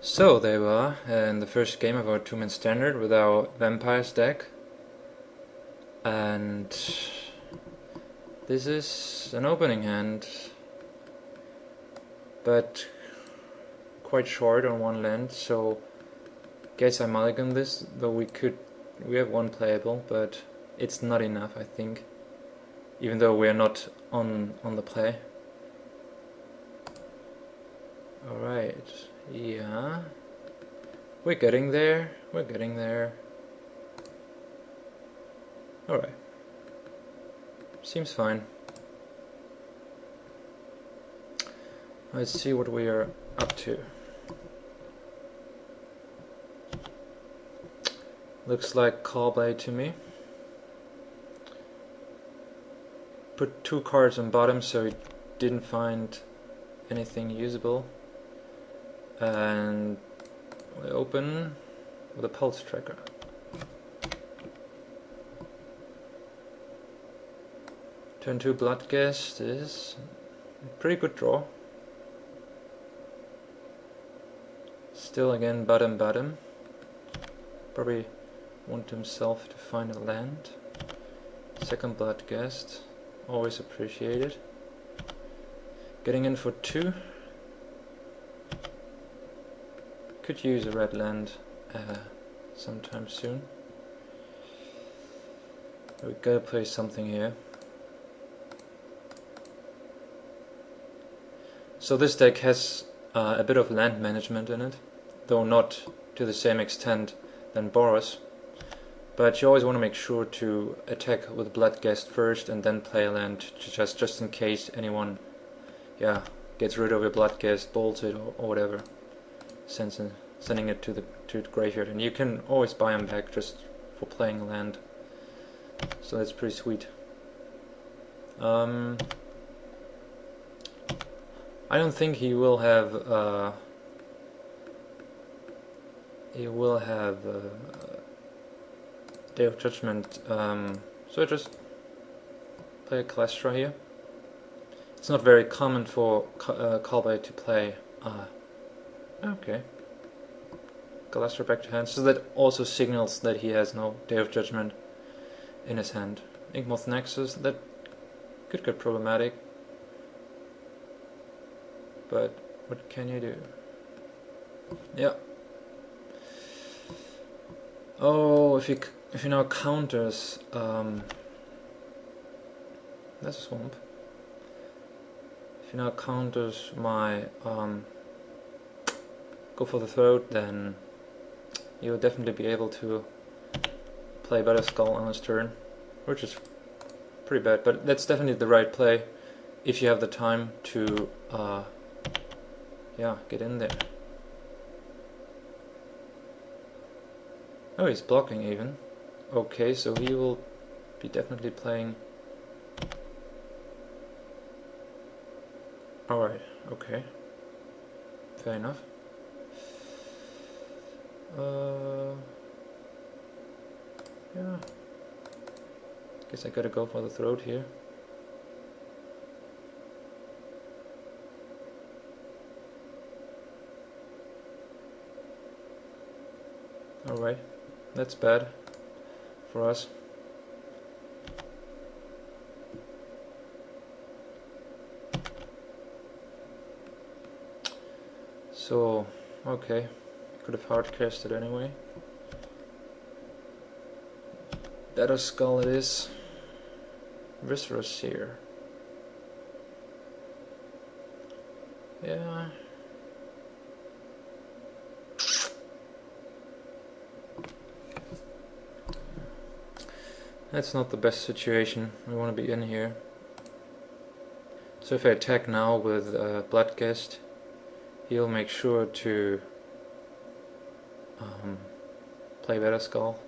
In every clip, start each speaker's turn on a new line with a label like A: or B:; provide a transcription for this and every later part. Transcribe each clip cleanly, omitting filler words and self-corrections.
A: So there we are in the first game of our 2-man standard with our vampires deck, and this is an opening hand, but quite short on one land, so guess I mulligan this, though we have one playable, but it's not enough I think, even though we are not on the play. Alright, yeah, we're getting there. Alright, seems fine. Let's see what we are up to. Looks like call play to me. Put 2 cards on bottom so he didn't find anything usable. And we open with a pulse tracker. Turn 2 Bloodghast is a pretty good draw. Still again bottom. Probably want himself to find a land. Second Bloodghast, always appreciated. Getting in for 2. Could use a red land sometime soon. We gotta play something here. So this deck has a bit of land management in it, though not to the same extent than Boros. But you always want to make sure to attack with Bloodghast first and then play a land, just in case anyone gets rid of your Bloodghast, bolts it or whatever, sending it to the graveyard. And you can always buy them back just for playing a land, so that's pretty sweet. I don't think he will have Day of Judgment, so I just play a Kalestra here. It's not very common for Callbay to play. Okay, Kalestra back to hand, so that also signals that he has no Day of Judgment in his hand. Inkmoth Nexus, that could get problematic, but what can you do? Yeah. Oh, if he now counters, that's a swamp. If he now counters my go for the throat, then you'll definitely be able to play Better Skull on his turn, which is pretty bad, but that's definitely the right play if you have the time to get in there. Oh, he's blocking even. Okay, so he will be definitely playing. Alright, okay. Fair enough. Yeah. Guess I gotta go for the throat here. Alright, that's bad for us. So, okay, could have hard cast it anyway. Better Skull it is. Viscerous here. Yeah. That's not the best situation we want to be in here. So if I attack now with Bloodghast, he'll make sure to play Better Skull.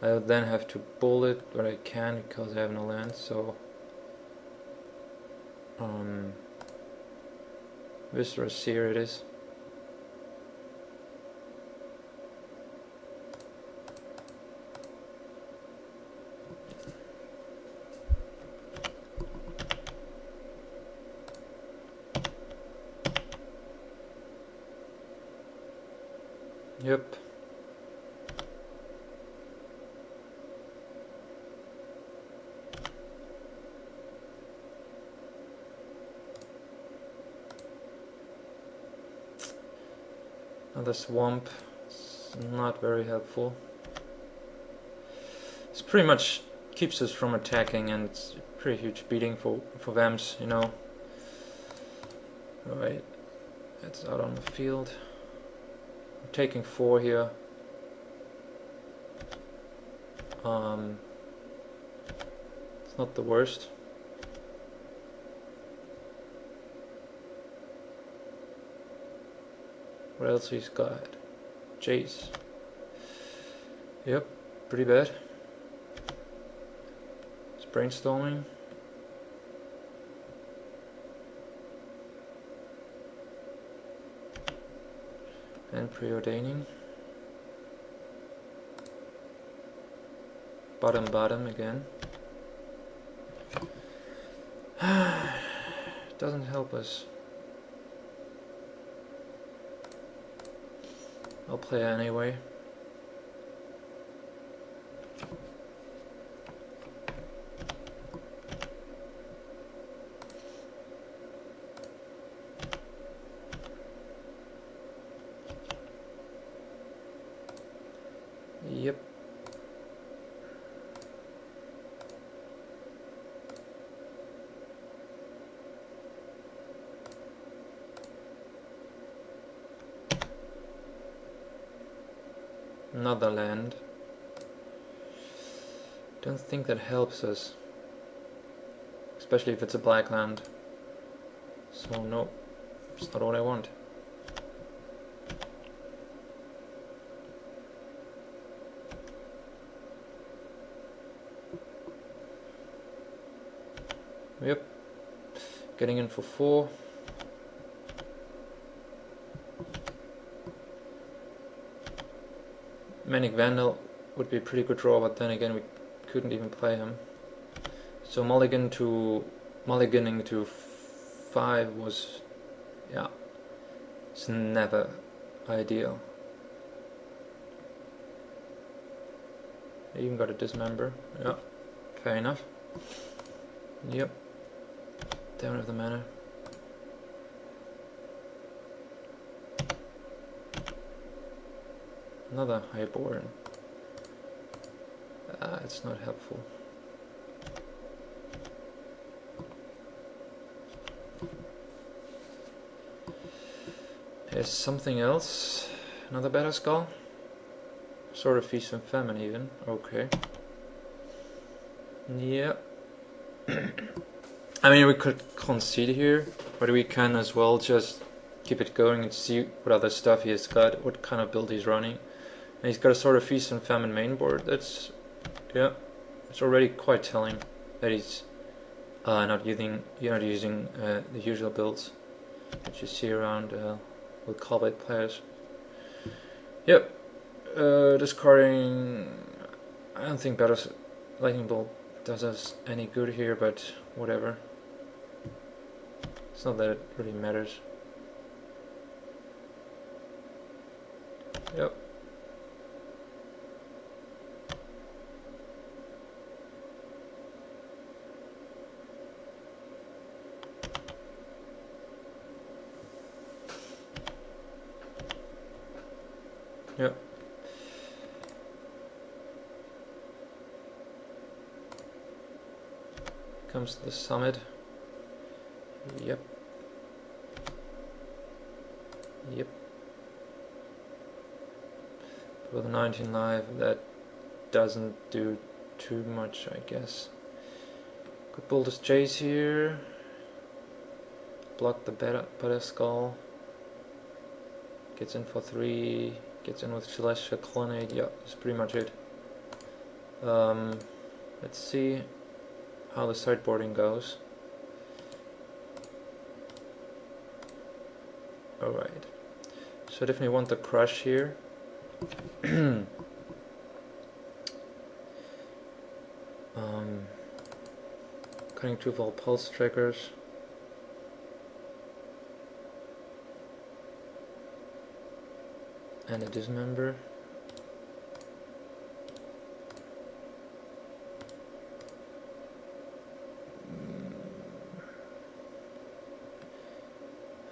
A: I'll then have to bowl it, but I can't because I have no land, so Viscera Seer it is. Yep. Another swamp. It's not very helpful. It's pretty much keeps us from attacking, and it's a pretty huge beating for Vamps, you know. Alright, it's out on the field. I'm taking 4 here. It's not the worst. What else he's got? Jace. Yep, pretty bad. It's brainstorming. And preordaining. Bottom again. Doesn't help us. I'll play anyway. Yep. Another land. Don't think that helps us, especially if it's a black land. So no, it's not what I want. Yep, getting in for 4. Manic Vandal would be a pretty good draw, but then again we couldn't even play him. So mulliganing to 5 was, yeah, it's never ideal. I even got a dismember. Yeah, fair enough. Yep, down with the mana. Another highborn. It's not helpful. There's something else. Another better skull. Sort of feast and famine even. Okay. Yeah. I mean, we could concede here, but we can as well just keep it going and see what other stuff he has got, what kind of build he's running. And he's got a sort of feast and famine main board. That's, yeah, it's already quite telling that he's not using the usual builds that you see around with Callbait players. Yep, discarding. I don't think Battle's Lightning Bolt does us any good here, but whatever. It's not that it really matters. Yep. Yep. Comes the summit. Yep. Yep. With 19 life, that doesn't do too much, I guess. Could build this chase here. Block the better skull. Gets in for 3. Gets in with Celestial Colonnade. Yeah, that's pretty much it. Let's see how the sideboarding goes. Alright. So I definitely want the crush here. Cutting 2 volt pulse triggers. and a dismember.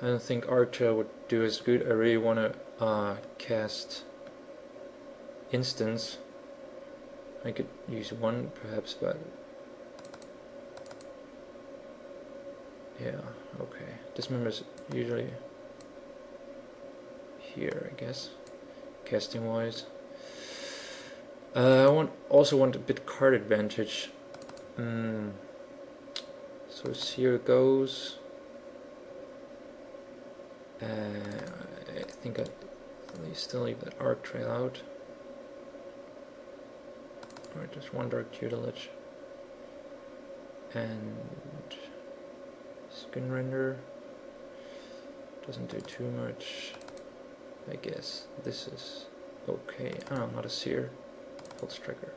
A: I don't think Archer would do as good. I really want to cast Instance. I could use one perhaps, but yeah, okay. Dismember's usually here, I guess, casting wise. I also want a bit card advantage. So Seer goes. I think I still leave that Arc Trail out. Or just one Dark Tutelage. And Skin Render doesn't do too much. I guess this is okay. Oh, not a Seer. Full Striker.